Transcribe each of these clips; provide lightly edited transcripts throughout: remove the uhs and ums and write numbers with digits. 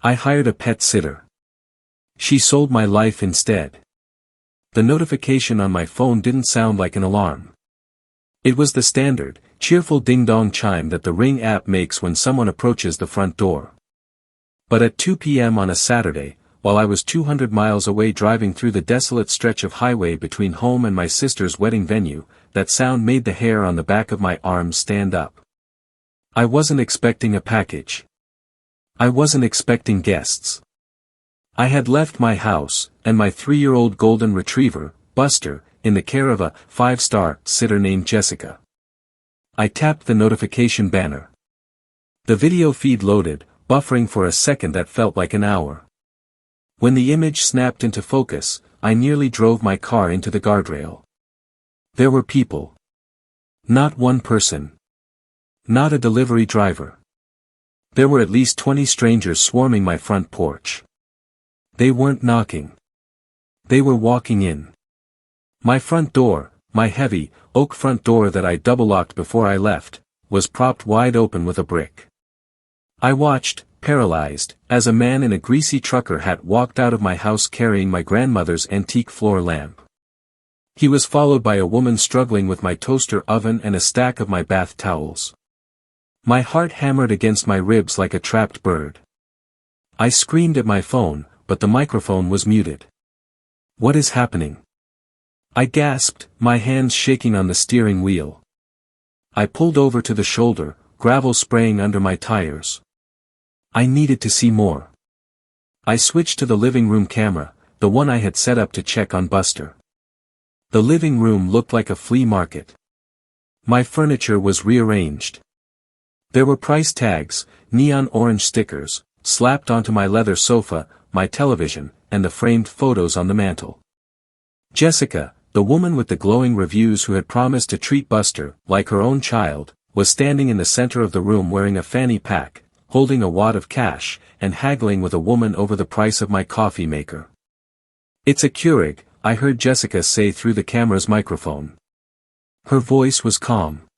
I hired a pet sitter. She sold my life instead. The notification on my phone didn't sound like an alarm. It was the standard, cheerful ding-dong chime that the Ring app makes when someone approaches the front door. But at 2 p.m. on a Saturday, while I was 200 miles away driving through the desolate stretch of highway between home and my sister's wedding venue, that sound made the hair on the back of my arms stand up. I wasn't expecting a package. I wasn't expecting guests. I had left my house, and my 3-year-old golden retriever, Buster, in the care of a 5-star sitter named Jessica. I tapped the notification banner. The video feed loaded, buffering for a second that felt like an hour. When the image snapped into focus, I nearly drove my car into the guardrail. There were people. Not one person. Not a delivery driver. There were at least 20 strangers swarming my front porch. They weren't knocking. They were walking in. My front door, my heavy, oak front door that I double-locked before I left, was propped wide open with a brick. I watched, paralyzed, as a man in a greasy trucker hat walked out of my house carrying my grandmother's antique floor lamp. He was followed by a woman struggling with my toaster oven and a stack of my bath towels. My heart hammered against my ribs like a trapped bird. I screamed at my phone, but the microphone was muted. What is happening? I gasped, my hands shaking on the steering wheel. I pulled over to the shoulder, gravel spraying under my tires. I needed to see more. I switched to the living room camera, the one I had set up to check on Buster. The living room looked like a flea market. My furniture was rearranged. There were price tags, neon orange stickers, slapped onto my leather sofa, my television, and the framed photos on the mantel. Jessica, the woman with the glowing reviews who had promised to treat Buster like her own child, was standing in the center of the room wearing a fanny pack, holding a wad of cash, and haggling with a woman over the price of my coffee maker. "It's a Keurig," I heard Jessica say through the camera's microphone. Her voice was calm.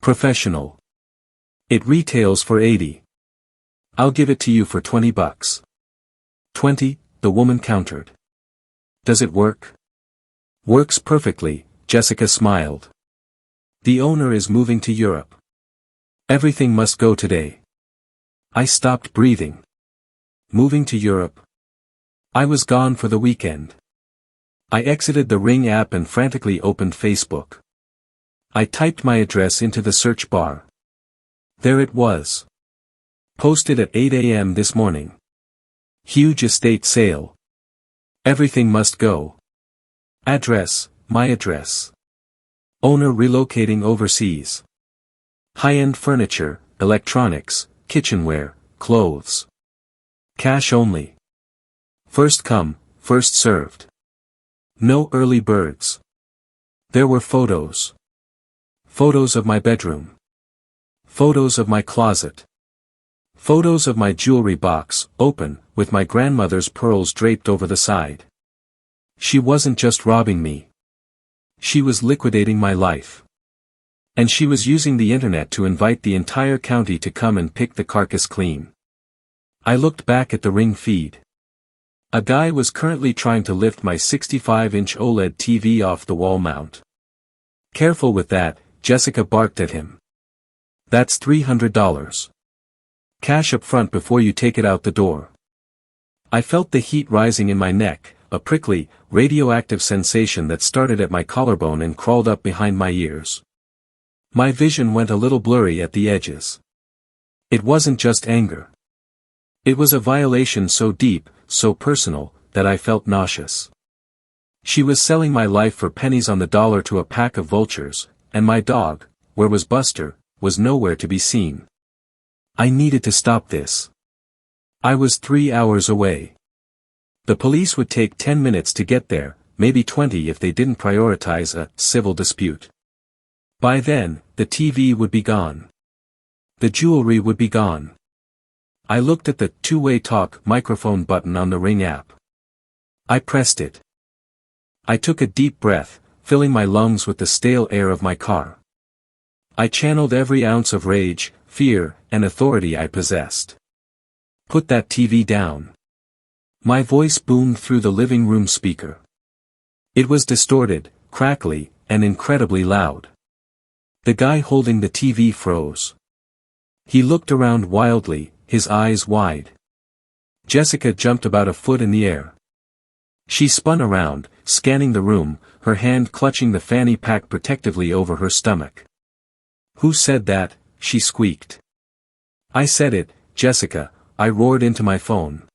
Professional. "It retails for $80. I'll give it to you for $20. "20, the woman countered. "Does it work?" "Works perfectly," Jessica smiled. "The owner is moving to Europe. Everything must go today." I stopped breathing. Moving to Europe? I was gone for the weekend. I exited the Ring app and frantically opened Facebook. I typed my address into the search bar. There it was. Posted at 8 a.m. this morning. Huge estate sale. Everything must go. Address, my address. Owner relocating overseas. High-end furniture, electronics, kitchenware, clothes. Cash only. First come, first served. No early birds. There were photos. Photos of my bedroom. Photos of my closet. Photos of my jewelry box, open, with my grandmother's pearls draped over the side. She wasn't just robbing me. She was liquidating my life. And she was using the internet to invite the entire county to come and pick the carcass clean. I looked back at the Ring feed. A guy was currently trying to lift my 65-inch OLED TV off the wall mount. "Careful with that," Jessica barked at him. "That's $300. Cash up front before you take it out the door." I felt the heat rising in my neck, a prickly, radioactive sensation that started at my collarbone and crawled up behind my ears. My vision went a little blurry at the edges. It wasn't just anger. It was a violation so deep, so personal, that I felt nauseous. She was selling my life for pennies on the dollar to a pack of vultures, and my dog, where was Buster, was nowhere to be seen. I needed to stop this. I was 3 hours away. The police would take 10 minutes to get there, maybe 20 if they didn't prioritize a civil dispute. By then, the TV would be gone. The jewelry would be gone. I looked at the two-way talk microphone button on the Ring app. I pressed it. I took a deep breath, filling my lungs with the stale air of my car. I channeled every ounce of rage, fear, and authority I possessed. Put that TV down. My voice boomed through the living room speaker. It was distorted, crackly, and incredibly loud. The guy holding the TV froze. He looked around wildly, his eyes wide. Jessica jumped about a foot in the air. She spun around, scanning the room, her hand clutching the fanny pack protectively over her stomach. "Who said that?" she squeaked. "I said it, Jessica," I roared into my phone.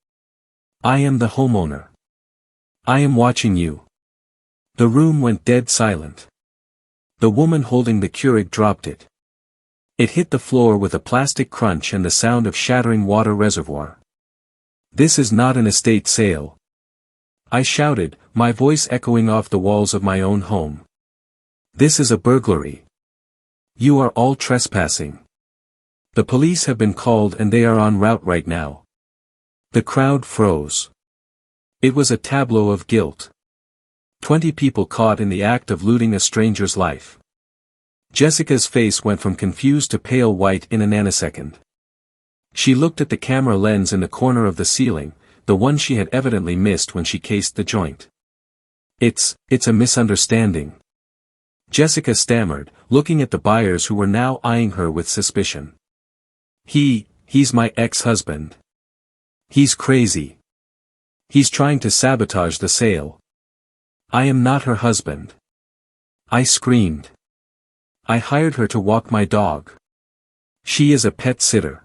"I am the homeowner. I am watching you." The room went dead silent. The woman holding the Keurig dropped it. It hit the floor with a plastic crunch and the sound of shattering water reservoir. "This is not an estate sale," I shouted, my voice echoing off the walls of my own home. "This is a burglary. You are all trespassing. The police have been called and they are en route right now." The crowd froze. It was a tableau of guilt. 20 people caught in the act of looting a stranger's life. Jessica's face went from confused to pale white in a nanosecond. She looked at the camera lens in the corner of the ceiling, the one she had evidently missed when she cased the joint. It's a misunderstanding," Jessica stammered, looking at the buyers who were now eyeing her with suspicion. He's my ex-husband. He's crazy. He's trying to sabotage the sale. I am not her husband." I screamed. "I hired her to walk my dog. She is a pet sitter.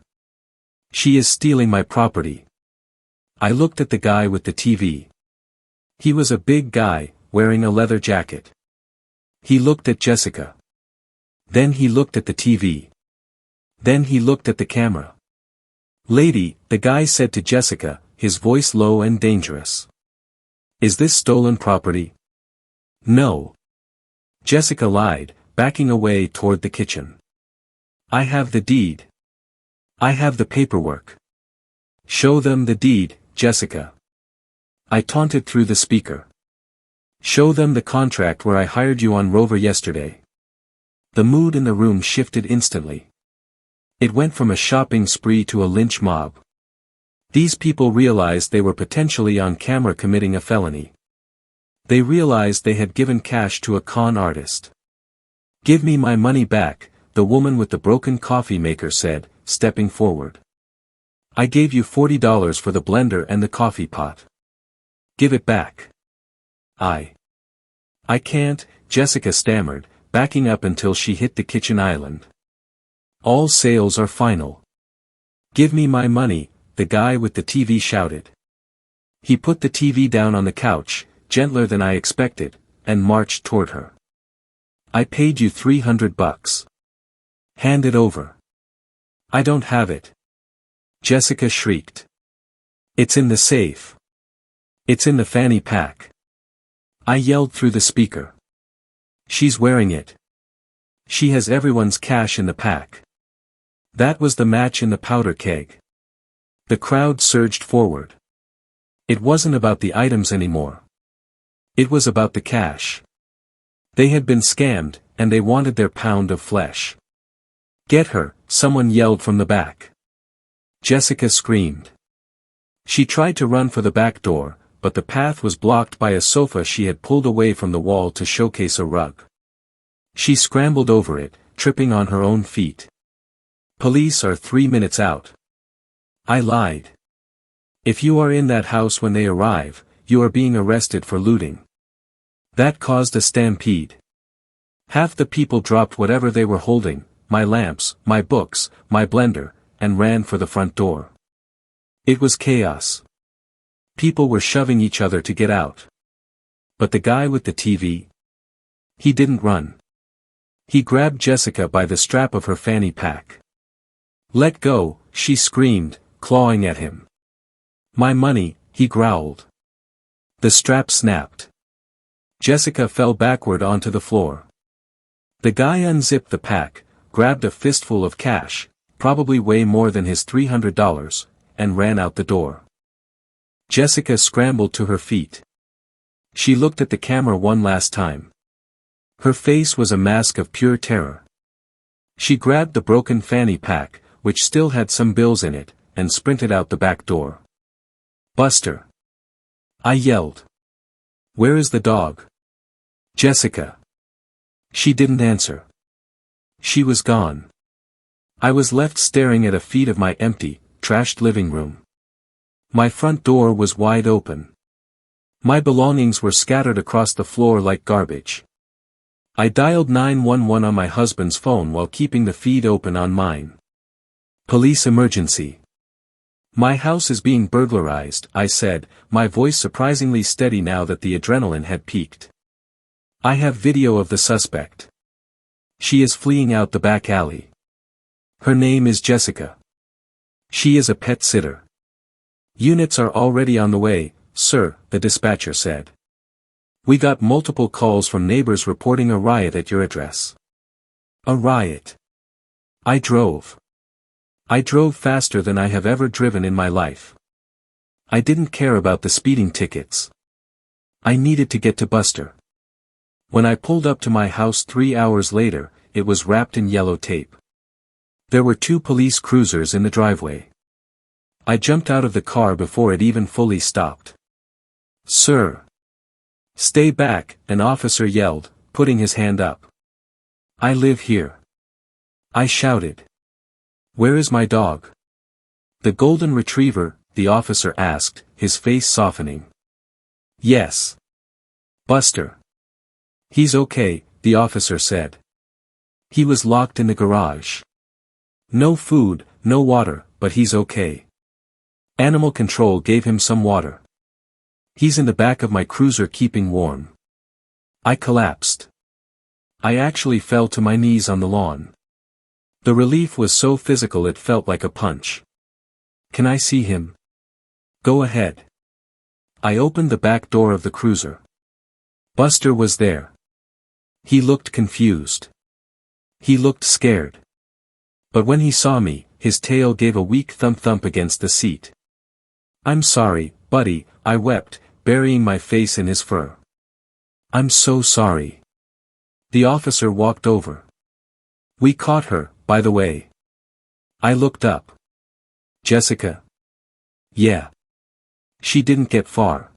She is stealing my property." I looked at the guy with the TV. He was a big guy, wearing a leather jacket. He looked at Jessica. Then he looked at the TV. Then he looked at the camera. "Lady," the guy said to Jessica, his voice low and dangerous. "Is this stolen property?" "No." Jessica lied, backing away toward the kitchen. "I have the deed. I have the paperwork." "Show them the deed, Jessica." I taunted through the speaker. "Show them the contract where I hired you on Rover yesterday." The mood in the room shifted instantly. It went from a shopping spree to a lynch mob. These people realized they were potentially on camera committing a felony. They realized they had given cash to a con artist. "Give me my money back," the woman with the broken coffee maker said, stepping forward. "I gave you $40 for the blender and the coffee pot. Give it back." I can't," Jessica stammered, backing up until she hit the kitchen island. "All sales are final. Give me my money," the guy with the TV shouted. He put the TV down on the couch, gentler than I expected, and marched toward her. "I paid you $300. Hand it over." "I don't have it," Jessica shrieked. "It's in the safe. It's in the fanny pack." I yelled through the speaker. "She's wearing it. She has everyone's cash in the pack." That was the match in the powder keg. The crowd surged forward. It wasn't about the items anymore. It was about the cash. They had been scammed, and they wanted their pound of flesh. "Get her," someone yelled from the back. Jessica screamed. She tried to run for the back door, but the path was blocked by a sofa she had pulled away from the wall to showcase a rug. She scrambled over it, tripping on her own feet. "Police are 3 minutes out." I lied. "If you are in that house when they arrive, you are being arrested for looting." That caused a stampede. Half the people dropped whatever they were holding, my lamps, my books, my blender, and ran for the front door. It was chaos. People were shoving each other to get out. But the guy with the TV? He didn't run. He grabbed Jessica by the strap of her fanny pack. "Let go," she screamed, clawing at him. "My money," he growled. The strap snapped. Jessica fell backward onto the floor. The guy unzipped the pack, grabbed a fistful of cash, probably way more than his $300, and ran out the door. Jessica scrambled to her feet. She looked at the camera one last time. Her face was a mask of pure terror. She grabbed the broken fanny pack, which still had some bills in it, and sprinted out the back door. "Buster!" I yelled. "Where is the dog?" "Jessica." She didn't answer. She was gone. I was left staring at a feet of my empty, trashed living room. My front door was wide open. My belongings were scattered across the floor like garbage. I dialed 911 on my husband's phone while keeping the feed open on mine. "Police emergency. My house is being burglarized," I said, my voice surprisingly steady now that the adrenaline had peaked. "I have video of the suspect. She is fleeing out the back alley. Her name is Jessica. She is a pet sitter." "Units are already on the way, sir," the dispatcher said. "We got multiple calls from neighbors reporting a riot at your address." "A riot?" I drove. I drove faster than I have ever driven in my life. I didn't care about the speeding tickets. I needed to get to Buster. When I pulled up to my house 3 hours later, it was wrapped in yellow tape. There were 2 police cruisers in the driveway. I jumped out of the car before it even fully stopped. "Sir! Stay back," an officer yelled, putting his hand up. "I live here." I shouted. "Where is my dog?" "The golden retriever," the officer asked, his face softening. "Yes. Buster." "He's okay," the officer said. "He was locked in the garage. No food, no water, but he's okay. Animal control gave him some water. He's in the back of my cruiser keeping warm." I collapsed. I actually fell to my knees on the lawn. The relief was so physical it felt like a punch. "Can I see him?" "Go ahead." I opened the back door of the cruiser. Buster was there. He looked confused. He looked scared. But when he saw me, his tail gave a weak thump against the seat. "I'm sorry, buddy," I wept, burying my face in his fur. "I'm so sorry." The officer walked over. "We caught her, by the way." I looked up. "Jessica?" "Yeah." She didn't get far.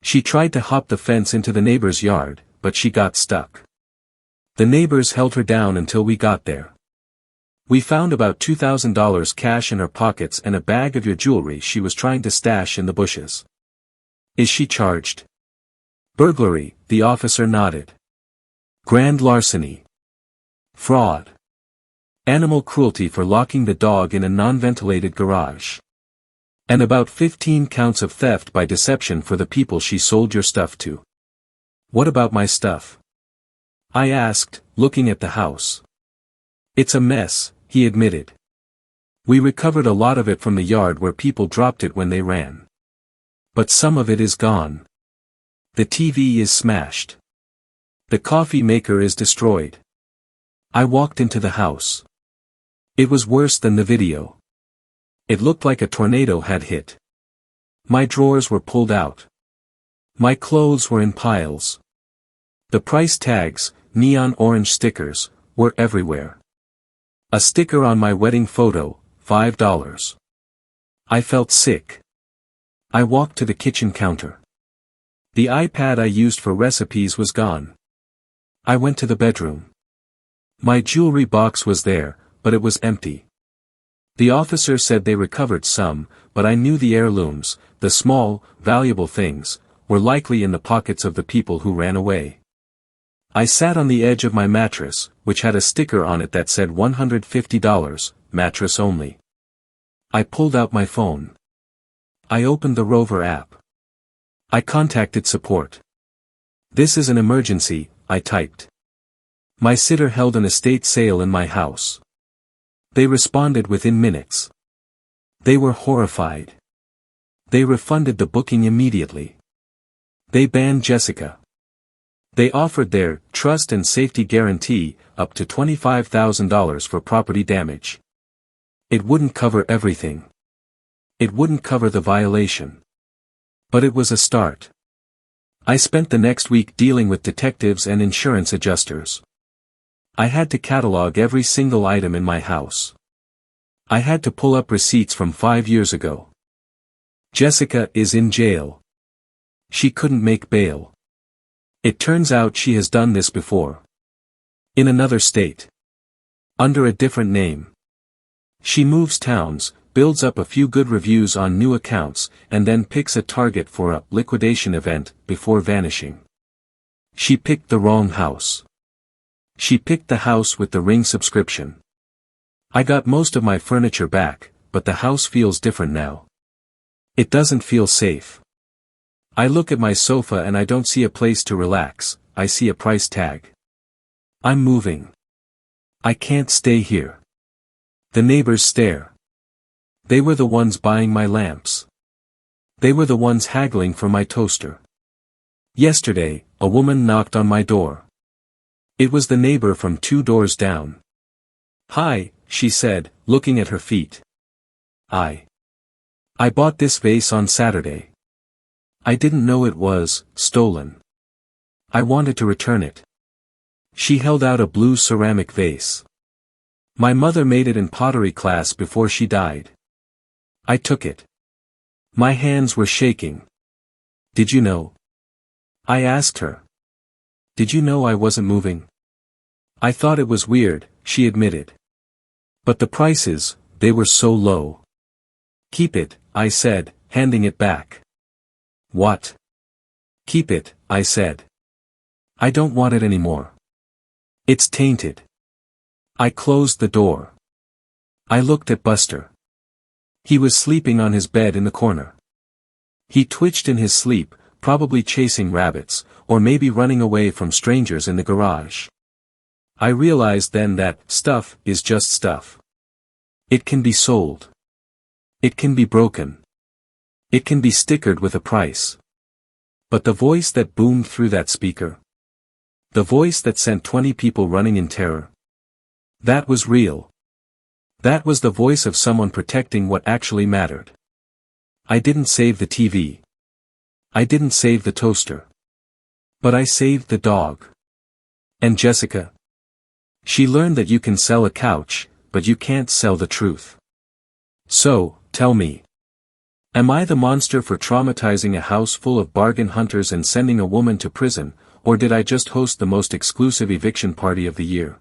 She tried to hop the fence into the neighbor's yard, but she got stuck. The neighbors held her down until we got there. "We found about $2,000 cash in her pockets and a bag of your jewelry she was trying to stash in the bushes." "Is she charged?" "Burglary," the officer nodded. "Grand larceny. Fraud. Animal cruelty for locking the dog in a non-ventilated garage. And about 15 counts of theft by deception for the people she sold your stuff to." "What about my stuff?" I asked, looking at the house. "It's a mess," he admitted. "We recovered a lot of it from the yard where people dropped it when they ran. But some of it is gone. The TV is smashed. The coffee maker is destroyed." I walked into the house. It was worse than the video. It looked like a tornado had hit. My drawers were pulled out. My clothes were in piles. The price tags, neon orange stickers, were everywhere. A sticker on my wedding photo, $5. I felt sick. I walked to the kitchen counter. The iPad I used for recipes was gone. I went to the bedroom. My jewelry box was there, but it was empty. The officer said they recovered some, but I knew the heirlooms, the small, valuable things, were likely in the pockets of the people who ran away. I sat on the edge of my mattress, which had a sticker on it that said $150, mattress only. I pulled out my phone. I opened the Rover app. I contacted support. "This is an emergency," I typed. "My sitter held an estate sale in my house." They responded within minutes. They were horrified. They refunded the booking immediately. They banned Jessica. They offered their trust and safety guarantee, up to $25,000 for property damage. It wouldn't cover everything. It wouldn't cover the violation. But it was a start. I spent the next week dealing with detectives and insurance adjusters. I had to catalog every single item in my house. I had to pull up receipts from 5 years ago. Jessica is in jail. She couldn't make bail. It turns out she has done this before. In another state. Under a different name. She moves towns, builds up a few good reviews on new accounts, and then picks a target for a liquidation event before vanishing. She picked the wrong house. She picked the house with the Ring subscription. I got most of my furniture back, but the house feels different now. It doesn't feel safe. I look at my sofa and I don't see a place to relax, I see a price tag. I'm moving. I can't stay here. The neighbors stare. They were the ones buying my lamps. They were the ones haggling for my toaster. Yesterday, a woman knocked on my door. It was the neighbor from 2 doors down. "Hi," she said, looking at her feet. I bought this vase on Saturday. I didn't know it was stolen. I wanted to return it. She held out a blue ceramic vase. My mother made it in pottery class before she died. I took it. My hands were shaking. "Did you know?" I asked her. "Did you know I wasn't moving?" "I thought it was weird," she admitted. "But the prices, they were so low." "Keep it," I said, handing it back. "What?" "Keep it," I said. "I don't want it anymore. It's tainted." I closed the door. I looked at Buster. He was sleeping on his bed in the corner. He twitched in his sleep, probably chasing rabbits, or maybe running away from strangers in the garage. I realized then that stuff is just stuff. It can be sold. It can be broken. It can be stickered with a price. But the voice that boomed through that speaker, the voice that sent 20 people running in terror, that was real. That was the voice of someone protecting what actually mattered. I didn't save the TV. I didn't save the toaster. But I saved the dog. And Jessica? She learned that you can sell a couch, but you can't sell the truth. So, tell me. Am I the monster for traumatizing a house full of bargain hunters and sending a woman to prison, or did I just host the most exclusive eviction party of the year?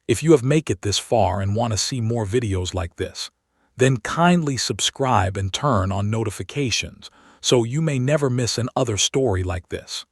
If you have made it this far and want to see more videos like this, then kindly subscribe and turn on notifications so you may never miss another story like this.